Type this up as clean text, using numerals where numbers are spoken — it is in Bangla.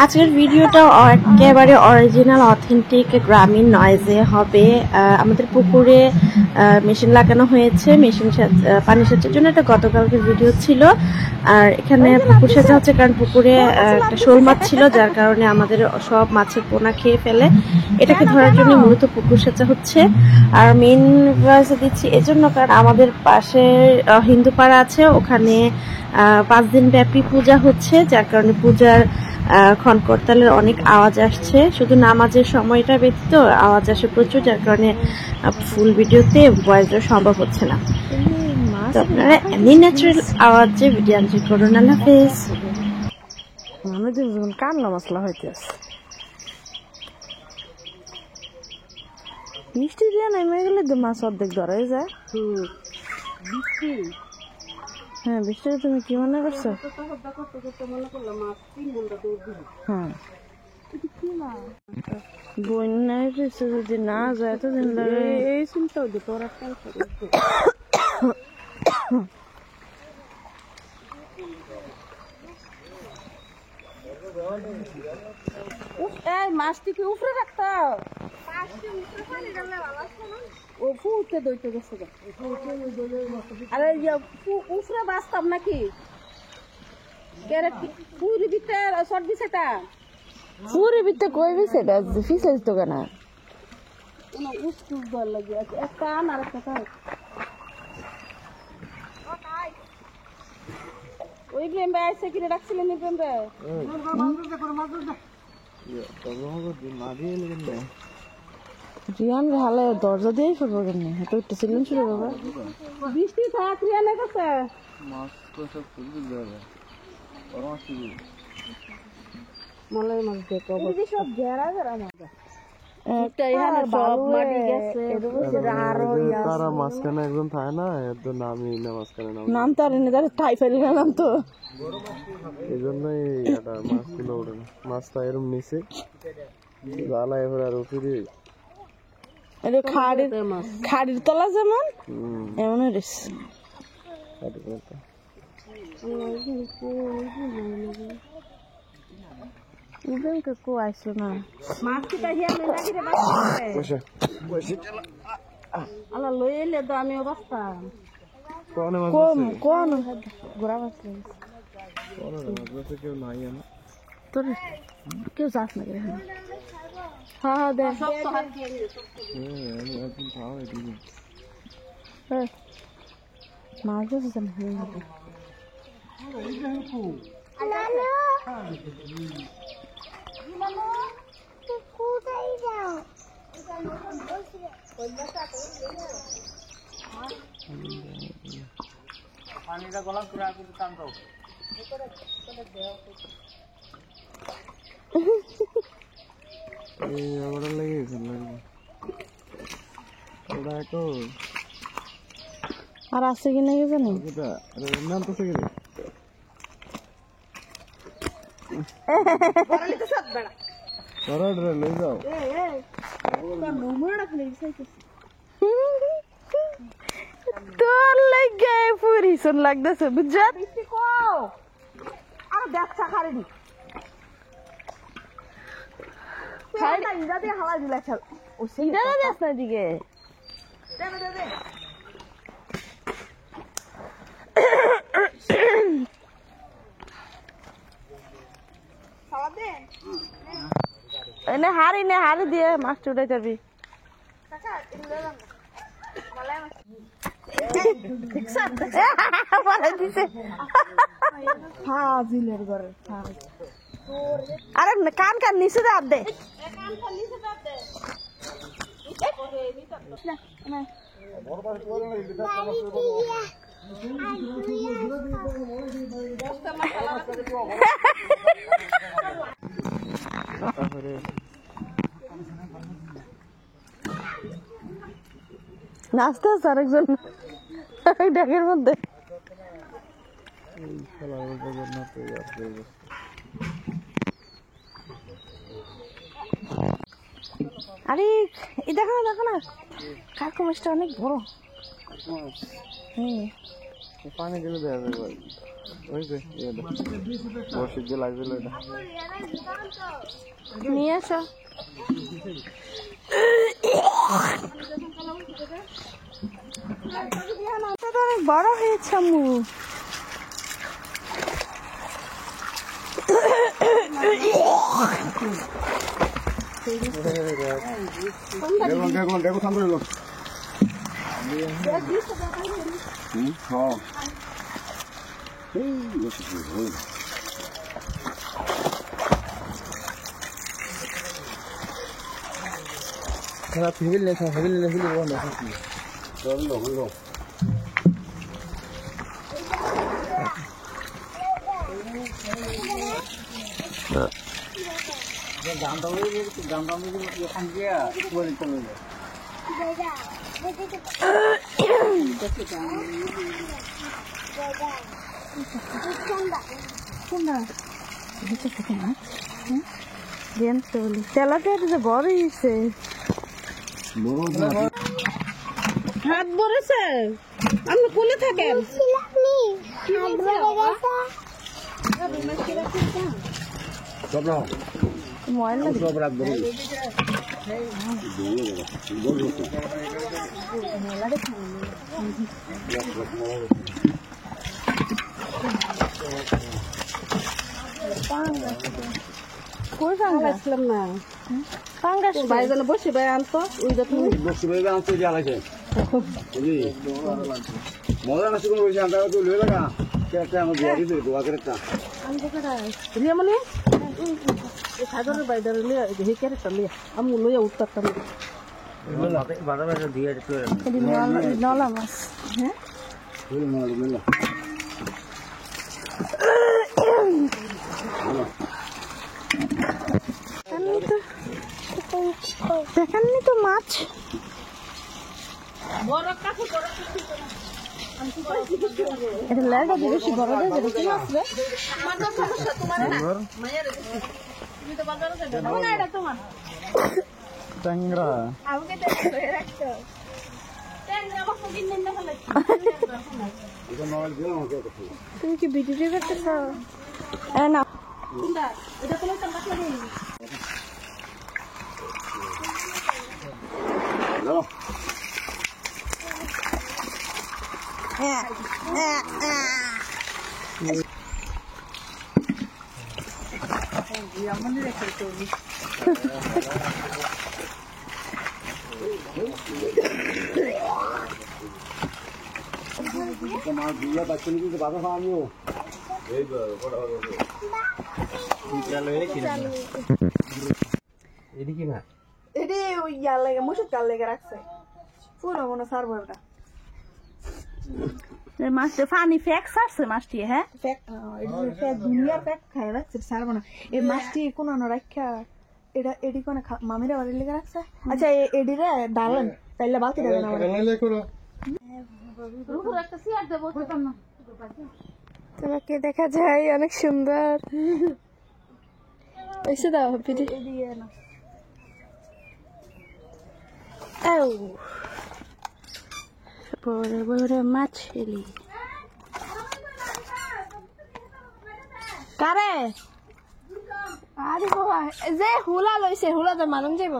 আজকের ভিডিওটা একেবারে অরিজিনাল অথেন্টিক গ্রামীণ নয়েজে হবে। আমাদের পুকুরে মেশিন লাগানো হয়েছে, মেশিন পানি সেচের জন্য এটা গতকালকের ভিডিও ছিল। আর এখানে পুকুর সেচা হচ্ছে কারণ পুকুরে একটা শোল মাছ ছিল, যার কারণে আমাদের সব মাছের পোনা খেয়ে ফেলে। এটাকে ধরার জন্য মূলত পুকুর সেচা হচ্ছে। আর মেইন ভয়েসে দিচ্ছি এজন্য কারণ আমাদের পাশে হিন্দু পাড়া আছে, ওখানে 5 দিন ব্যাপী পূজা হচ্ছে, যার কারণে পূজার খনকরতালের অনেক আওয়াজ আসছে। শুধু নামাজের সময়টা ব্যতীত আওয়াজ আসে প্রচুর, যার কারণে ফুল ভিডিওতে ভয়েস দেওয়া সম্ভব হচ্ছে না। তো আপনারা এমনি ন্যাচারাল আওয়াজে ভিডিও এনজয় করুন। আল্লাহ হাফেজ। কান্না মশলা হইতেছে মিষ্টি দিয়ে নেমে গেলে তো মাছ অর্ধেক ধরাই যায়। হ্যাঁ, বৃষ্টিতে তুমি কি মনে করছো? হ্যাঁ, বন্যায় যদি না যায় এতদিন ধরে এই চিন্তা মাছটিকে উপরে রাখতে ও ফুটে দইতে গেছে। আরে উফরে বাঁচতাম নাকি পুরি বিতে শর্ট বিছেটা পুরি বিতে কই বিছেটা ফিসাইছ তো কেন উস্কুস দল লাগে একটা আন আর একটা কাজ ওই প্লেন বাইসে কিনে রাখছিলেন এই প্লেন রে রিয়ান ভালো দরজা দিয়েই ফেলবো কেন তো একটু ছিলেন শুরু বাবা বৃষ্টি থাক রিয়ানের কাছে মাছ তো সব ফুল যাবে বড় মাছ কি মলাই মাছ দেখো এই সব ঘেরা ঘেরা মাছ একটাই হালে সব মাটি গেছে আরো তারা মাছখানে একদম থাকে না এত নামই না মাছখানে নাম তার এনে তার ঠাই ফেলে গেলাম তো এইজন্যই এটা মাছগুলো ওঠে না মাছটা এরকম নিচে জালা এবার আর উপরে খাড়ির তলা যেমন এমন আসলো না আল্লাহ লই এলে তো আমি অবস্থাম কোন ঘোরা মাছ কেউ নাই তোর কেউ যাস না হ্যাঁ দে মাছ ধরছে পানিটা গলা পুরা কিন্তু টান দাও আর আছে কিনা কি জানি তোর লাগে পুরিসন লাগতেছে বুঝছা আর ব্যবসা খারেনি হালা দিলা ও সেইটা দেখ না দিকে হারি দিয়ে মাছটা উঠাই যাবি আরে কান কান নিচে দাঁত দে নাচতে আছে আরেকজন ডাকের মধ্যে আরে এই দেখো না কাকু মাছটা অনেক বড় পানি দিলে দেখা যাবে ওই যে বসে যে লাগছিল এটা নিয়ে আসো। অনেক বড় হয়েছে আম্মু। দেখো সামনে লোক ফিবিল নেই ফিবিল নেই ফিবিল বন্ধ চলো হলো গামটা এখান দিয়ে বলে চলে যায় তেলাপিয়াটা বড় হয়েছে, হাত ভরেছে। আপনি কোলে থাকেন? বসে ভাই আনতো মজা না শুকুন বলছি আমরা তো লয়ে লাগা একটা আমার বিয়া দিতে গোয়া করে একটা রিয়া মানে সাগরের বাইরে লিয়া দেখি কেন চলে আমি লইয়া উঠতাম বাজার বাজার দিয়ে একটু নলা মাছ। হ্যাঁ দেখাননি তো মাছ। এটা লেগা বেশি বড় কি মাছ রে? ট্যাংরা তুমি কি ভিডিও করতেছ? না তোমার বিয়া বাচ্চা নিয়ে বাধা খাওয়ানিও এই এদিকে না এটি ওই ইয়ার লেগে মুসুর চাল লেগে রাখছে পুরো মনে সারবো ওটা মাছটা পানি ফ্যাক সারছে মাছটি। হ্যাঁ দুনিয়ার ফ্যাক খাই রাখছে সারবো না এই মাছটি কোনো রাখা এটা এডি কোন মামিরা বাড়ির লেগে রাখছে। আচ্ছা এডিরে ডালেন তাইলে বালতি দেবেন তোমাকে দেখা যায় অনেক সুন্দর এসে দাও বড় বড় মাছলি কারে আরে বাবা যে হুলা লইছে হুলা তো মানুষ যাইব।